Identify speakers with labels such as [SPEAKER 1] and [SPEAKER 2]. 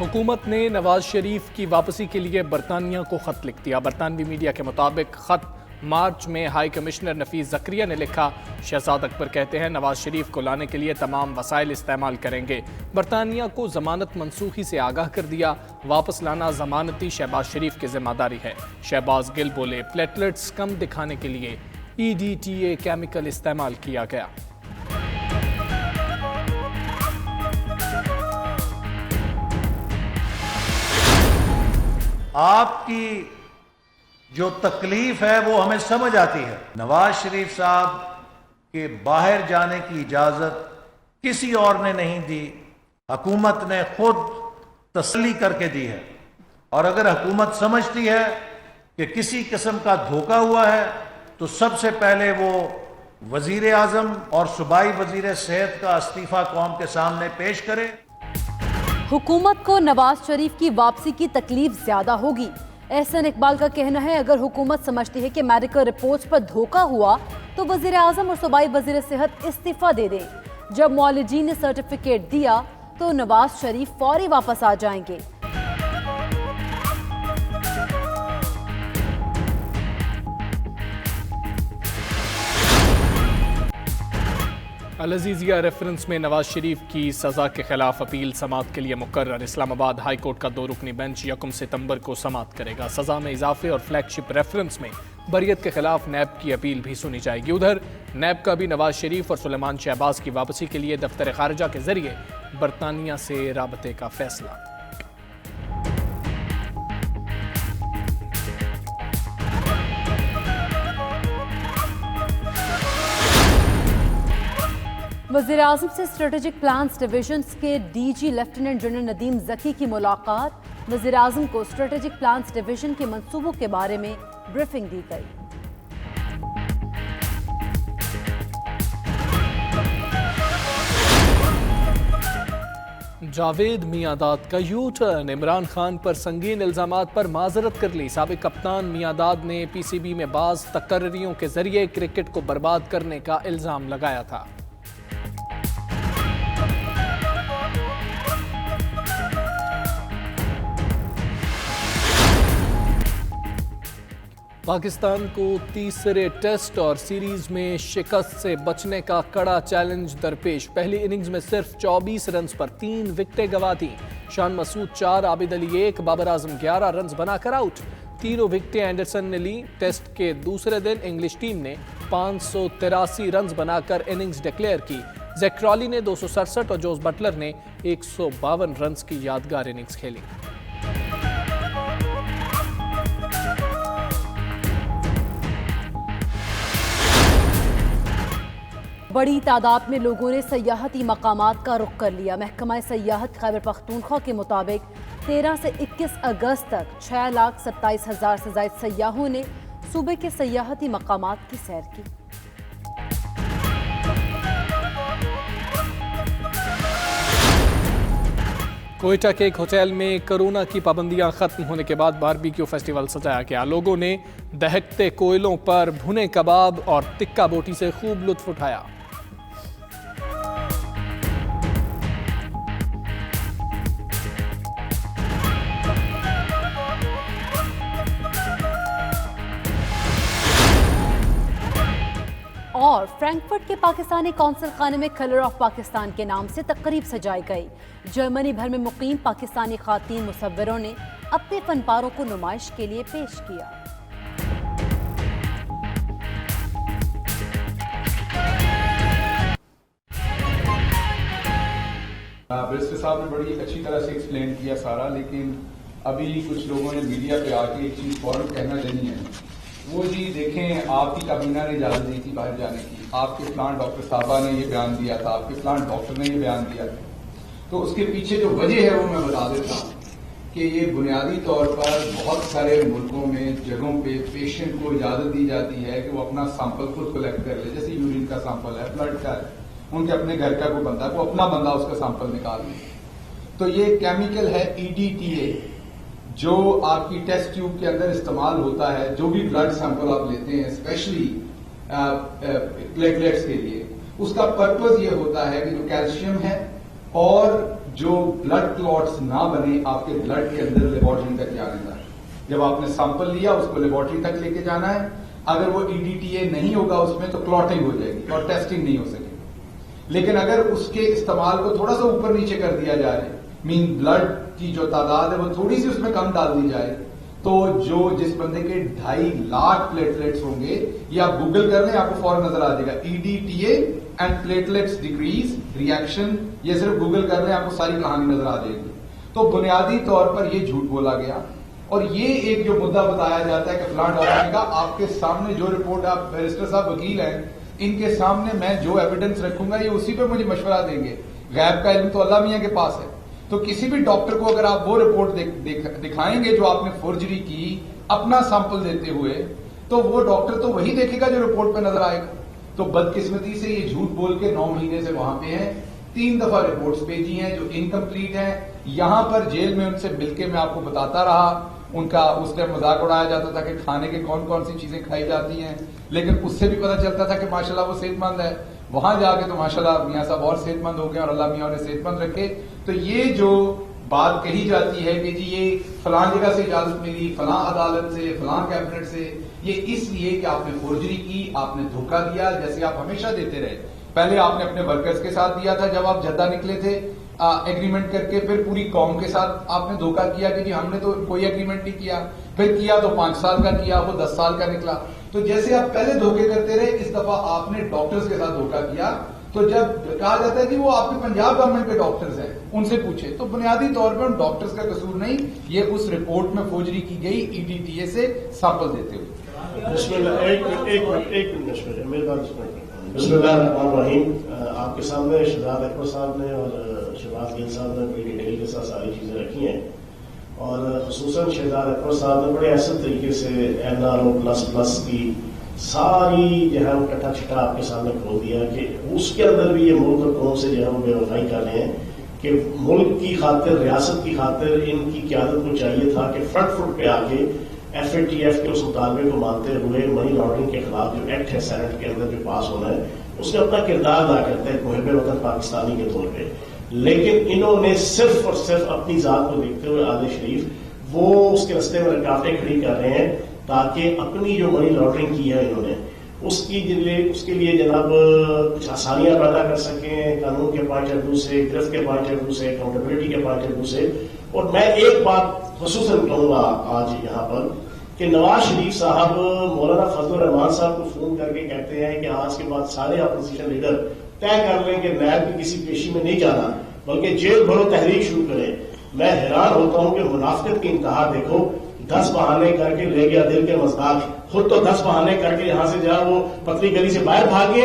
[SPEAKER 1] حکومت نے نواز شریف کی واپسی کے لیے برطانیہ کو خط لکھ دیا۔ برطانوی میڈیا کے مطابق خط مارچ میں ہائی کمشنر نفیس زکریا نے لکھا۔ شہزاد اکبر کہتے ہیں نواز شریف کو لانے کے لیے تمام وسائل استعمال کریں گے۔ برطانیہ کو ضمانت منسوخی سے آگاہ کر دیا۔ واپس لانا ضمانتی شہباز شریف کی ذمہ داری ہے۔ شہباز گل بولے پلیٹلیٹس کم دکھانے کے لیے EDTA کیمیکل استعمال کیا گیا۔
[SPEAKER 2] آپ کی جو تکلیف ہے وہ ہمیں سمجھ آتی ہے۔ نواز شریف صاحب کے باہر جانے کی اجازت کسی اور نے نہیں دی، حکومت نے خود تسلی کر کے دی ہے۔ اور اگر حکومت سمجھتی ہے کہ کسی قسم کا دھوکہ ہوا ہے تو سب سے پہلے وہ وزیر اعظم اور صوبائی وزیر صحت کا استعفیٰ قوم کے سامنے پیش کرے۔
[SPEAKER 3] حکومت کو نواز شریف کی واپسی کی تکلیف زیادہ ہوگی۔ احسن اقبال کا کہنا ہے اگر حکومت سمجھتی ہے کہ میڈیکل رپورٹس پر دھوکہ ہوا تو وزیر اعظم اور صوبائی وزیر صحت استعفیٰ دے دیں۔ جب معالجین نے سرٹیفکیٹ دیا تو نواز شریف فوری واپس آ جائیں گے۔
[SPEAKER 1] العزیزیہ ریفرنس میں نواز شریف کی سزا کے خلاف اپیل سماعت کے لیے مقرر۔ اسلام آباد ہائی کورٹ کا 2 رکنی بینچ 1 ستمبر کو سماعت کرے گا۔ سزا میں اضافے اور فلیگ شپ ریفرنس میں بریت کے خلاف نیب کی اپیل بھی سنی جائے گی۔ ادھر نیب کا بھی نواز شریف اور سلیمان شہباز کی واپسی کے لیے دفتر خارجہ کے ذریعے برطانیہ سے رابطے کا فیصلہ۔
[SPEAKER 3] وزیر اعظم سے اسٹریٹجک پلانز ڈویژنز کے DG لیفٹیننٹ جنرل ندیم ذکی کی ملاقات۔ وزیر اعظم کو اسٹریٹجک پلانز ڈویژن کے منصوبوں کے بارے میں بریفنگ دی گئی۔
[SPEAKER 1] جاوید میاں-داد کا یو ٹرن، عمران خان پر سنگین الزامات پر معذرت کر لی۔ سابق کپتان میاں-داد نے PCB میں بعض تقرریوں کے ذریعے کرکٹ کو برباد کرنے کا الزام لگایا تھا۔ پاکستان کو تیسرے ٹیسٹ اور سیریز میں شکست سے بچنے کا کڑا چیلنج درپیش۔ پہلی اننگز میں صرف 24 رنز پر 3 وکٹیں گنوا دیں۔ شان مسعود 4، عابد علی 1، بابر اعظم 11 رنز بنا کر آؤٹ۔ تینوں وکٹیں اینڈرسن نے لی۔ ٹیسٹ کے دوسرے دن انگلش ٹیم نے 583 رنز بنا کر اننگز ڈکلیئر کی۔ زیک کرالی نے 267 اور جوز بٹلر نے 152 رنز کی یادگار اننگز کھیلی۔
[SPEAKER 3] بڑی تعداد میں لوگوں نے سیاحتی مقامات کا رخ کر لیا۔ محکمہ سیاحت خیبر پختونخوا کے مطابق 13 سے 21 اگست تک 6,27,000 سے زائد سیاحوں نے صوبے کے سیاحتی مقامات کی سیر کی۔
[SPEAKER 1] کوئٹہ کے ایک ہوٹل میں کورونا کی پابندیاں ختم ہونے کے بعد باربیکیو فیسٹیول سجایا گیا۔ لوگوں نے دہکتے کوئلوں پر بھنے کباب اور ٹکا بوٹی سے خوب لطف اٹھایا۔
[SPEAKER 3] اور فرینکفرٹ کے پاکستانی قونصل خانے میں کلر آف پاکستان کے نام سے تقریب سجائی گئی۔ جرمنی بھر میں مقیم پاکستانی خواتین مصوروں نے اپنے فن پاروں کو نمائش کے لیے پیش کیا۔
[SPEAKER 4] بیرسٹر صاحب نے بڑی اچھی طرح سے ایکسپلین کیا سارا، لیکن ابھی کچھ لوگوں نے میڈیا پہ آ کے ایک چیز فوراً کہنا چاہیے ہے، وہ جی دیکھیں آپ کی کابینہ نے اجازت دی تھی باہر جانے کی، آپ کے پلان ڈاکٹر صاحبہ نے یہ بیان دیا تھا، آپ کے پلان ڈاکٹر نے یہ بیان دیا تھا، تو اس کے پیچھے جو وجہ ہے وہ میں بتا دیتا ہوں کہ یہ بنیادی طور پر بہت سارے ملکوں میں جگہوں پہ پیشنٹ کو اجازت دی جاتی ہے کہ وہ اپنا سیمپل خود کلیکٹ کر لے، جیسے یورین کا سیمپل ہے، بلڈ کا ہے، ان کے اپنے گھر کا کوئی بندہ وہ اپنا بندہ اس کا سیمپل نکال لے۔ تو یہ کیمیکل ہے EDTA جو آپ کی ٹیسٹ ٹیوب کے اندر استعمال ہوتا ہے، جو بھی بلڈ سیمپل آپ لیتے ہیں اسپیشلی پلیٹلیٹس کے لیے، اس کا پرپز یہ ہوتا ہے کہ جو کیلشیم ہے اور جو بلڈ کلوٹس نہ بنے آپ کے بلڈ کے اندر لیبورٹری تک جانے کا. جب آپ نے سیمپل لیا اس کو لیبورٹری تک لے کے جانا ہے. اگر وہ EDTA نہیں ہوگا اس میں تو کلوٹنگ ہو جائے گی اور ٹیسٹنگ نہیں ہو سکے گی. لیکن اگر اس کے استعمال کو تھوڑا سا اوپر نیچے کر دیا جائے, مین بلڈ کی جو تعداد ہے وہ تھوڑی سی اس میں کم ڈال دی جائے, تو جس بندے کے 2.5 لاکھ پلیٹلیٹس ہوں گے, یہ آپ گوگل کر لیں آپ کو فوراً نظر آ جائے گا, EDTA and platelets decrease reaction, یہ صرف گوگل کر لیں آپ کو ساری کہانی نظر آ جائے گی. تو بنیادی طور پر یہ جھوٹ بولا گیا. اور یہ ایک جو مدعا بتایا جاتا ہے کہ فلاں ڈاکٹر نے کہا, آپ کے سامنے جو رپورٹ, آپ بیرسٹر صاحب وکیل ہیں, ان کے سامنے میں جو ایویڈنس رکھوں گا یہ اسی پہ مجھے مشورہ دیں گے. غیب کا علم تو اللہ میاں کے پاس ہے. تو کسی بھی ڈاکٹر کو اگر آپ وہ رپورٹ دکھائیں گے جو آپ نے فورجری کی اپنا سیمپل دیتے ہوئے, تو وہ ڈاکٹر تو وہی دیکھے گا جو رپورٹ پہ نظر آئے گا. تو بدقسمتی سے یہ جھوٹ بول کے 9 مہینے سے وہاں پہ ہیں. 3 دفعہ رپورٹس بھیجی ہیں جو انکمپلیٹ ہیں. یہاں پر جیل میں ان سے مل کے میں آپ کو بتاتا رہا, ان کا اس ٹائم مذاق اڑایا جاتا تھا کہ کھانے کے کون کون سی چیزیں کھائی جاتی ہیں, لیکن اس سے بھی پتہ چلتا تھا کہ ماشاءاللہ وہ صحت مند ہے. وہاں جا کے تو ماشاءاللہ میاں صاحب اور صحت مند ہو گئے اور اللہ میاں انہیں صحت مند رکھے. تو یہ جو بات کہی جاتی ہے کہ جی یہ فلاں جگہ سے اجازت ملی, فلاں عدالت سے, فلاں کیبنٹ سے, یہ اس لیے کہ آپ نے فورجری کی, آپ نے دھوکہ دیا, جیسے آپ ہمیشہ دیتے رہے. پہلے آپ نے اپنے ورکرز کے ساتھ دیا تھا جب آپ جدہ نکلے تھے ایگریمنٹ کر کے, پھر پوری قوم کے ساتھ آپ نے دھوکہ کیا کہ جی ہم نے تو کوئی ایگریمنٹ نہیں کیا, پھر کیا تو 5 سال کا کیا, وہ 10 سال کا نکلا. تو جیسے آپ پہلے دھوکے کرتے رہے, اس دفعہ آپ نے ڈاکٹرز کے ساتھ دھوکہ کیا. تو جب کہا جاتا ہے کہ وہ آپ کے پنجاب گورنمنٹ کے ڈاکٹرز ہیں, ان سے پوچھے, تو بنیادی طور پر ان ڈاکٹرز کا قصور نہیں, یہ اس رپورٹ میں فوجری کی گئی EDTA سے سیمپل دیتے ہوئے.
[SPEAKER 5] بسم اللہ, ایک منٹ بسم اللہ الرحمن الرحیم. آپ کے سامنے شہزاد اکبر صاحب نے اور شہباز گل صاحب نے بڑی ڈیٹیل کے ساتھ ساری چیزیں رکھی ہیں, اور خصوصاً شہزاد اکبر صاحب نے بڑے ایسے طریقے سے NRO++ کی ساری جو ہے کٹا چھٹا آپ کے سامنے کھول دیا کہ اس کے اندر بھی یہ ملک اور قوم سے جو ہے وہ بے وفائی کر رہے ہیں کہ ملک کی خاطر, ریاست کی خاطر ان کی قیادت کو چاہیے تھا کہ فرنٹ فٹ پہ آ کے FATF کے اس مطالبے کو مانتے ہوئے منی لانڈرنگ کے خلاف جو ایکٹ ہے سینٹ کے اندر جو پاس ہونا ہے اس میں اپنا کردار ادا کرتے ہیں محب وطن پاکستانی کے طور پہ. لیکن انہوں نے صرف اور صرف اپنی ذات کو دیکھتے ہوئے آل شریف وہ اس کے رستے میں رکاوٹیں کھڑی کر رہے ہیں تاکہ اپنی جو منی لانڈرنگ کی ہے انہوں نے اس کے لیے جناب کچھ آسانیاں پیدا کر سکیں, قانون کے پوائنٹ آف ویو سے, گرفت کے پوائنٹ آف ویو سے, اکاؤنٹیبلٹی کے پوائنٹ آف ویو سے. اور میں ایک بات خصوصاً کہوں گا آج یہاں پر کہ نواز شریف صاحب مولانا فضل الرحمان صاحب کو فون کر کے کہتے ہیں کہ آج کے بعد سارے اپوزیشن لیڈر طے کر لیں کہ نیب کی کسی پیشی میں نہیں جانا بلکہ جیل بھرو تحریک شروع کریں. میں حیران ہوتا ہوں کہ منافقت کی انتہا دیکھو, 10 بہانے کر کے لے گیا دل کے مزداق, خود تو 10 بہانے کر کے یہاں سے جا وہ پتلی گلی سے باہر بھاگے.